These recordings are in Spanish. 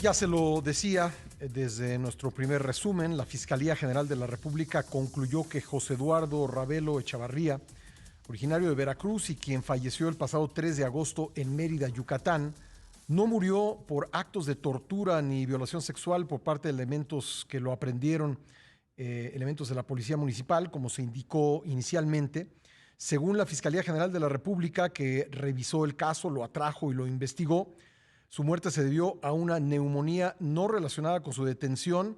Ya se lo decía desde nuestro primer resumen, la Fiscalía General de la República concluyó que José Eduardo Ravelo Echavarría, originario de Veracruz y quien falleció el pasado 3 de agosto en Mérida, Yucatán, no murió por actos de tortura ni violación sexual por parte de elementos que lo aprendieron, elementos de la Policía Municipal, como se indicó inicialmente. Según la Fiscalía General de la República, que revisó el caso, lo atrajo y lo investigó, su muerte se debió a una neumonía no relacionada con su detención,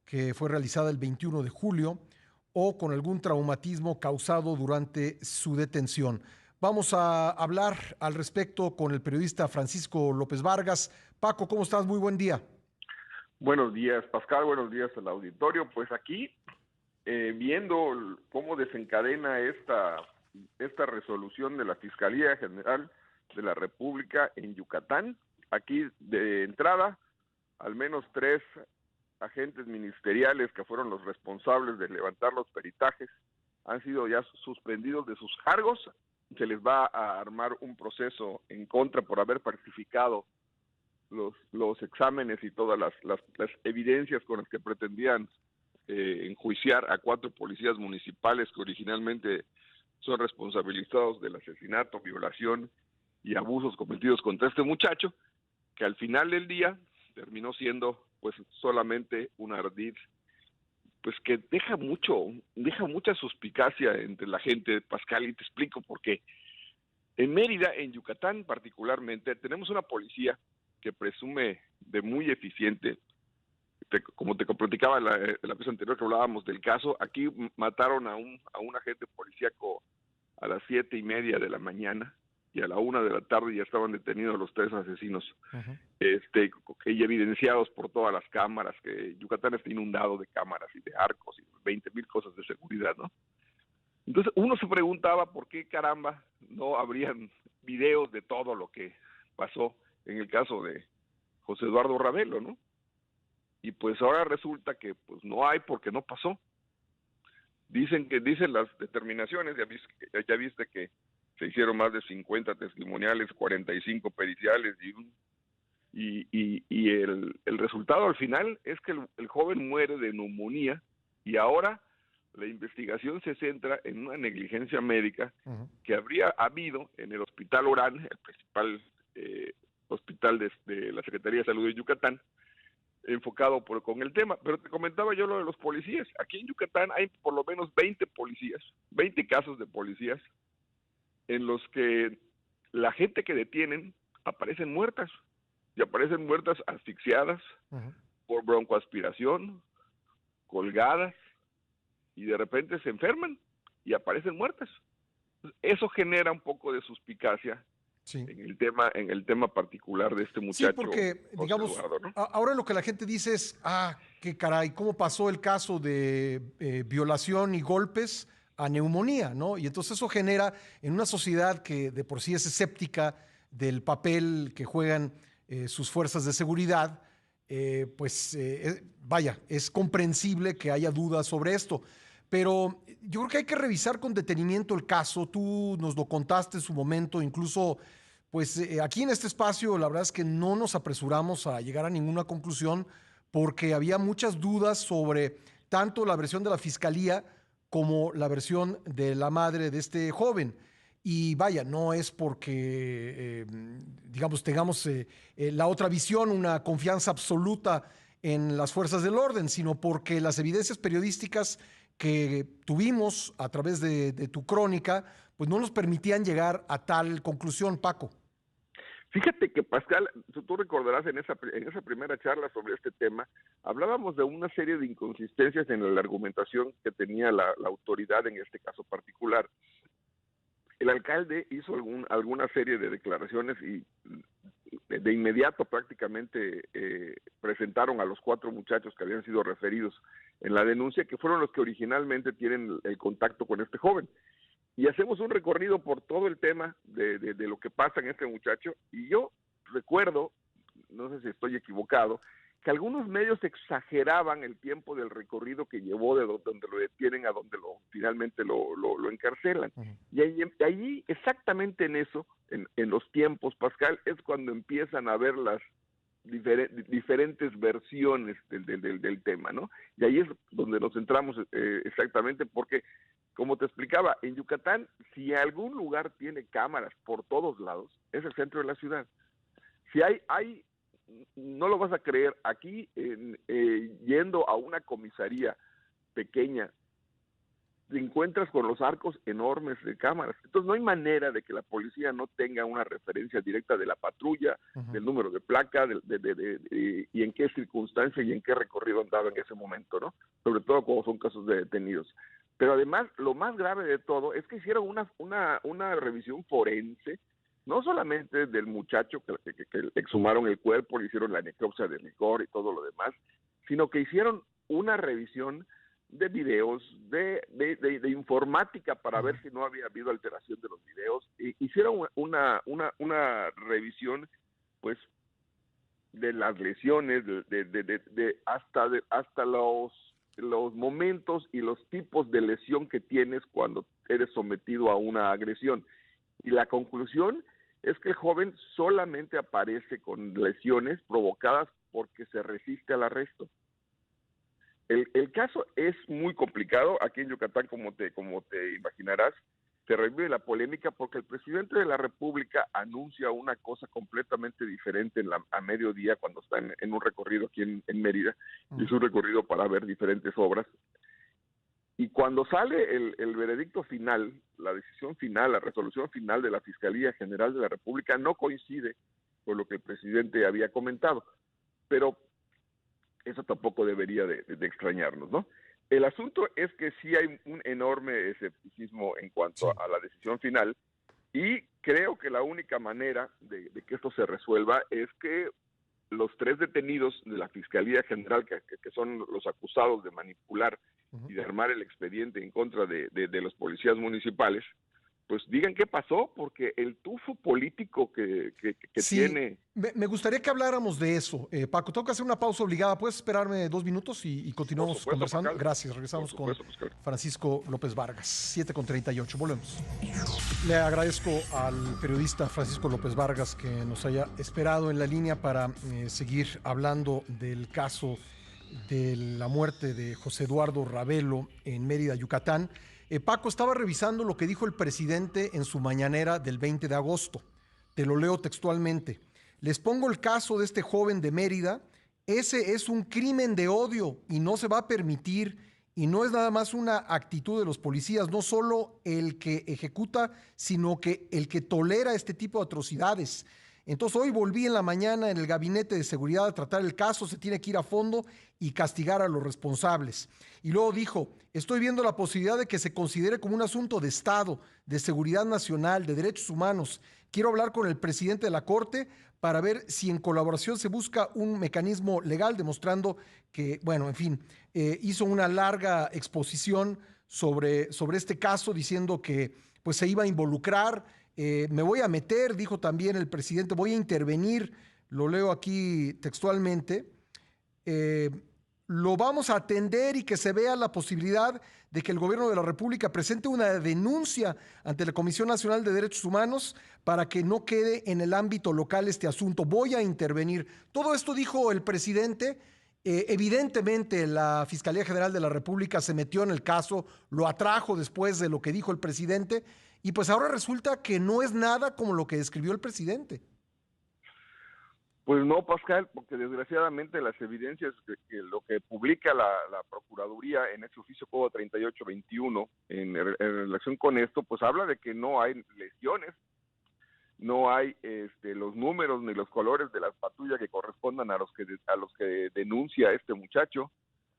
que fue realizada el 21 de julio, o con algún traumatismo causado durante su detención. Vamos a hablar al respecto con el periodista Francisco López Vargas. Paco, ¿cómo estás? Muy buen día. Buenos días, Pascal. Buenos días al auditorio. Pues aquí, viendo cómo desencadena esta resolución de la Fiscalía General de la República en Yucatán. Aquí, de entrada, al menos 3 agentes ministeriales que fueron los responsables de levantar los peritajes han sido ya suspendidos de sus cargos. Se les va a armar un proceso en contra por haber falsificado los exámenes y todas las evidencias con las que pretendían enjuiciar a 4 policías municipales que originalmente son responsabilizados del asesinato, violación y abusos cometidos contra este muchacho, que al final del día terminó siendo pues solamente un ardid, pues que deja mucha suspicacia entre la gente, Pascal, y te explico por qué. En Mérida, en Yucatán particularmente, tenemos una policía que presume de muy eficiente. Como te platicaba la vez anterior que hablábamos del caso, aquí mataron a un agente policíaco a las 7:30 de la mañana, y a la 1 de la tarde ya estaban detenidos los 3 asesinos, y evidenciados por todas las cámaras, que Yucatán está inundado de cámaras y de arcos y 20,000 cosas de seguridad, ¿no? Entonces uno se preguntaba por qué caramba no habrían videos de todo lo que pasó en el caso de José Eduardo Ravelo, ¿no? Y pues ahora resulta que pues no hay, porque no pasó. Dicen las determinaciones, ya viste que se hicieron más de 50 testimoniales, 45 periciales, y el resultado al final es que el joven muere de neumonía, y ahora la investigación se centra en una negligencia médica que habría habido en el Hospital Orán, el principal hospital de la Secretaría de Salud de Yucatán, enfocado con el tema. Pero te comentaba yo lo de los policías. Aquí en Yucatán hay por lo menos 20 policías, 20 casos de policías en los que la gente que detienen aparecen muertas, y aparecen muertas asfixiadas por broncoaspiración, colgadas, y de repente se enferman y aparecen muertas. Eso genera un poco de suspicacia. Sí. En el tema particular de este muchacho. Sí, porque, digamos, Eduardo, ¿no? Ahora lo que la gente dice es, qué caray, ¿cómo pasó el caso de violación y golpes a neumonía, ¿no? Y entonces eso genera en una sociedad que de por sí es escéptica del papel que juegan sus fuerzas de seguridad, vaya, es comprensible que haya dudas sobre esto. Pero yo creo que hay que revisar con detenimiento el caso. Tú nos lo contaste en su momento, incluso pues aquí en este espacio la verdad es que no nos apresuramos a llegar a ninguna conclusión porque había muchas dudas sobre tanto la versión de la fiscalía como la versión de la madre de este joven. Y vaya, no es porque, digamos, tengamos la otra visión, una confianza absoluta en las fuerzas del orden, sino porque las evidencias periodísticas que tuvimos a través de tu crónica, pues no nos permitían llegar a tal conclusión, Paco. Fíjate que, Pascal, tú recordarás en esa primera charla sobre este tema, hablábamos de una serie de inconsistencias en la argumentación que tenía la autoridad en este caso particular. El alcalde hizo alguna serie de declaraciones y de inmediato prácticamente presentaron a los 4 muchachos que habían sido referidos en la denuncia, que fueron los que originalmente tienen el contacto con este joven. Y hacemos un recorrido por todo el tema de lo que pasa en este muchacho, y yo recuerdo, no sé si estoy equivocado, que algunos medios exageraban el tiempo del recorrido que llevó de donde lo detienen a donde finalmente lo encarcelan. Y allí exactamente en eso, en los tiempos, Pascal, es cuando empiezan a ver las diferentes versiones del tema, ¿no? Y ahí es donde nos centramos exactamente porque, como te explicaba, en Yucatán, si algún lugar tiene cámaras por todos lados, es el centro de la ciudad. Si hay no lo vas a creer, aquí yendo a una comisaría pequeña, te encuentras con los arcos enormes de cámaras. Entonces no hay manera de que la policía no tenga una referencia directa de la patrulla, del número de placa, y en qué circunstancia y en qué recorrido andaba en ese momento, ¿no? Sobre todo cuando son casos de detenidos. Pero además, lo más grave de todo es que hicieron una revisión forense, no solamente del muchacho que exhumaron el cuerpo, le hicieron la necropsia de rigor y todo lo demás, sino que hicieron una revisión de videos, de informática para ver si no había habido alteración de los videos. Hicieron una revisión, pues, de las lesiones, hasta los momentos y los tipos de lesión que tienes cuando eres sometido a una agresión. Y la conclusión es que el joven solamente aparece con lesiones provocadas porque se resiste al arresto. El caso es muy complicado. Aquí en Yucatán, como te imaginarás, se revive la polémica porque el presidente de la República anuncia una cosa completamente diferente a mediodía cuando está en un recorrido aquí en Mérida, y es un recorrido para ver diferentes obras. Y cuando sale el veredicto final, la decisión final, la resolución final de la Fiscalía General de la República no coincide con lo que el presidente había comentado. Pero eso tampoco debería de extrañarnos, ¿no? El asunto es que sí hay un enorme escepticismo en cuanto a la decisión final, y creo que la única manera de que esto se resuelva es que los 3 detenidos de la Fiscalía General, que son los acusados de manipular y de armar el expediente en contra de los policías municipales, pues digan qué pasó, porque el tufo político que tiene... Me gustaría que habláramos de eso. Paco, tengo que hacer una pausa obligada. ¿Puedes esperarme 2 minutos y continuamos conversando? Pascal. Gracias. Regresamos con Pascal. Francisco López Vargas, 7:38. Volvemos. Le agradezco al periodista Francisco López Vargas que nos haya esperado en la línea para seguir hablando del caso de la muerte de José Eduardo Ravelo en Mérida, Yucatán. Paco, estaba revisando lo que dijo el presidente en su mañanera del 20 de agosto. Te lo leo textualmente. Les pongo el caso de este joven de Mérida. Ese es un crimen de odio y no se va a permitir, y no es nada más una actitud de los policías, no solo el que ejecuta, sino que el que tolera este tipo de atrocidades. Entonces hoy volví en la mañana en el gabinete de seguridad a tratar el caso, se tiene que ir a fondo y castigar a los responsables. Y luego dijo, estoy viendo la posibilidad de que se considere como un asunto de Estado, de seguridad nacional, de derechos humanos. Quiero hablar con el presidente de la Corte para ver si en colaboración se busca un mecanismo legal demostrando que, bueno, en fin, hizo una larga exposición sobre este caso diciendo que pues se iba a involucrar. Me voy a meter, dijo también el presidente, voy a intervenir, lo leo aquí textualmente, lo vamos a atender y que se vea la posibilidad de que el gobierno de la República presente una denuncia ante la Comisión Nacional de Derechos Humanos para que no quede en el ámbito local este asunto. Voy a intervenir. Todo esto dijo el presidente. Evidentemente la Fiscalía General de la República se metió en el caso, lo atrajo después de lo que dijo el presidente, y pues ahora resulta que no es nada como lo que describió el presidente. Pues no, Pascal, porque desgraciadamente las evidencias que lo que publica la Procuraduría en ese oficio Codo 3821 en relación con esto, pues habla de que no hay lesiones, no hay los números ni los colores de las patrullas que correspondan a los que denuncia este muchacho.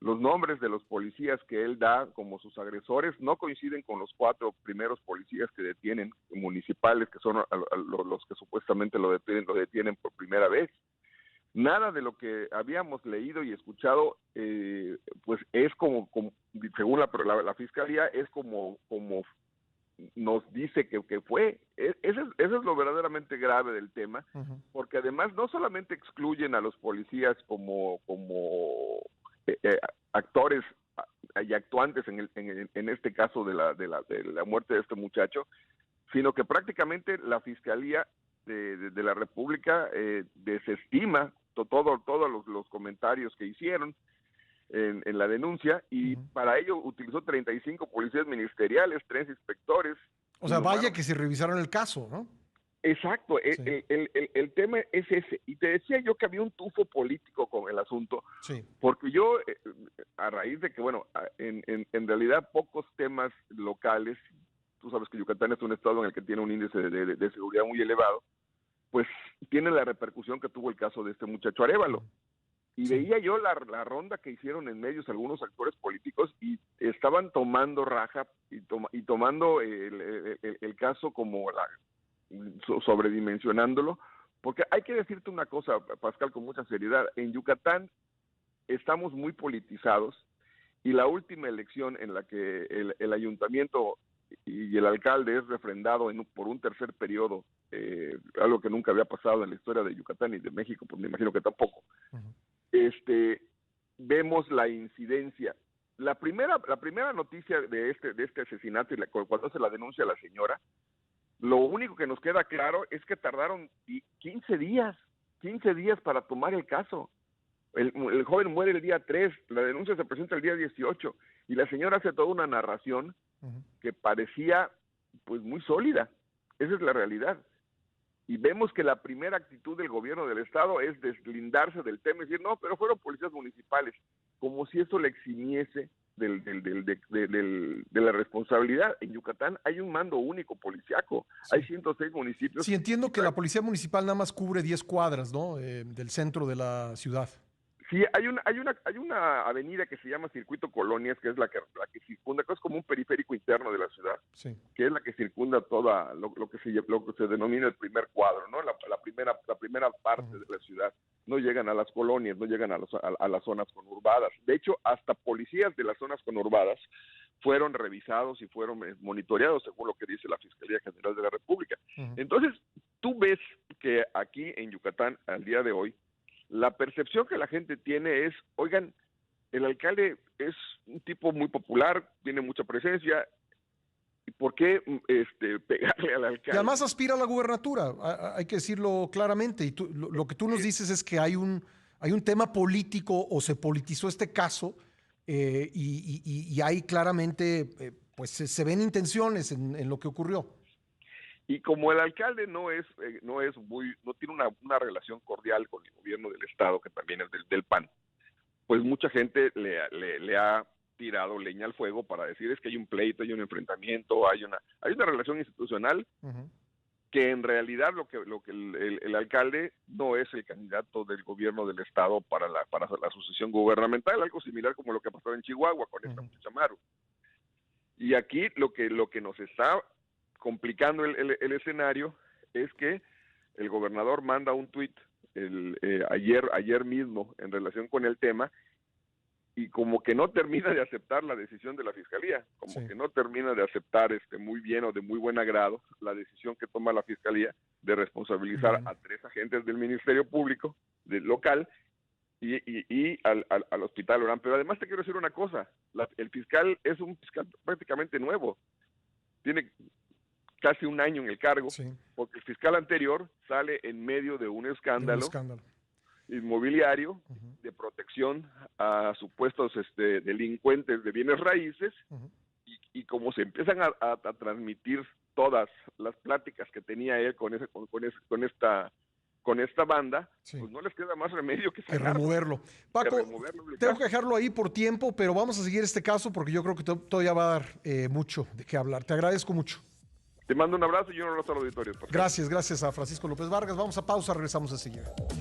Los nombres de los policías que él da como sus agresores no coinciden con los 4 primeros policías que detienen, municipales, que son los que supuestamente lo detienen por primera vez. Nada de lo que habíamos leído y escuchado, pues es como según la Fiscalía, es como nos dice que fue. Eso es lo verdaderamente grave del tema, porque además no solamente excluyen a los policías como actores y actuantes en este caso de la muerte de este muchacho, sino que prácticamente la Fiscalía de la República desestima todos los comentarios que hicieron en la denuncia, y para ello utilizó 35 policías ministeriales, 3 inspectores. O sea, vaya que se revisaron el caso, ¿no? Exacto, Sí. el tema es ese. Y te decía yo que había un tufo político con el asunto, Sí. porque yo, a raíz de que, bueno, en realidad pocos temas locales, tú sabes que Yucatán es un estado en el que tiene un índice de seguridad muy elevado, pues tiene la repercusión que tuvo el caso de este muchacho Arévalo. Y Sí. veía yo la ronda que hicieron en medios algunos actores políticos y estaban tomando raja y tomando el caso como sobredimensionándolo, porque hay que decirte una cosa, Pascal, con mucha seriedad. En Yucatán estamos muy politizados, y la última elección en la que el ayuntamiento y el alcalde es refrendado por un tercer periodo, algo que nunca había pasado en la historia de Yucatán y de México, pues me imagino que tampoco. Vemos la incidencia. La primera noticia de este asesinato, y cuando hace la denuncia a la señora, lo único que nos queda claro es que tardaron 15 días para tomar el caso. El joven muere el día 3, la denuncia se presenta el día 18, y la señora hace toda una narración que parecía pues muy sólida. Esa es la realidad. Y vemos que la primera actitud del gobierno del estado es deslindarse del tema y decir, no, pero fueron policías municipales, como si eso le eximiese de la responsabilidad. En Yucatán hay un mando único policiaco, sí. Hay 106 municipios. Sí, entiendo que la policía municipal nada más cubre 10 cuadras, ¿no? Del centro de la ciudad. Sí, hay una avenida que se llama Circuito Colonias, que es la que circunda, que es como un periférico interno de la ciudad, sí. Que es la que circunda toda lo que se denomina el primer cuadro, ¿no? La primera parte de la ciudad. No llegan a las colonias, no llegan a las zonas conurbadas. De hecho, hasta policías de las zonas conurbadas fueron revisados y fueron monitoreados, según lo que dice la Fiscalía General de la República. Entonces, tú ves que aquí en Yucatán, al día de hoy, la percepción que la gente tiene es, oigan, el alcalde es un tipo muy popular, tiene mucha presencia, ¿y por qué pegarle al alcalde? Y además aspira a la gubernatura, hay que decirlo claramente, y lo que tú nos dices es que hay un tema político, o se politizó este caso, y hay claramente, pues se ven intenciones en lo que ocurrió. Y como el alcalde no tiene una relación cordial con el gobierno del estado, que también es del PAN, pues mucha gente le ha tirado leña al fuego para decir es que hay un pleito, hay un enfrentamiento, hay una relación institucional, que en realidad lo que el alcalde no es el candidato del gobierno del estado para la sucesión gubernamental, algo similar como lo que pasó en Chihuahua con esta muchacha Maru. Y aquí lo que nos está complicando el escenario es que el gobernador manda un tuit ayer mismo en relación con el tema, y como que no termina de aceptar la decisión de la fiscalía, que no termina de aceptar muy bien o de muy buen agrado la decisión que toma la fiscalía de responsabilizar a 3 agentes del Ministerio Público del local y al Hospital Orán. Pero además te quiero decir una cosa, el fiscal es un fiscal prácticamente nuevo, tiene casi un año en el cargo, porque el fiscal anterior sale en medio de un escándalo inmobiliario de protección a supuestos delincuentes de bienes raíces, y como se empiezan a transmitir todas las pláticas que tenía él con esta banda, pues no les queda más remedio que removerlo. Paco, tengo que dejarlo ahí por tiempo, pero vamos a seguir este caso porque yo creo que todavía va a dar mucho de qué hablar. Te agradezco mucho. Te mando un abrazo y un abrazo al auditorio. Gracias a Francisco López Vargas. Vamos a pausa, regresamos a seguir.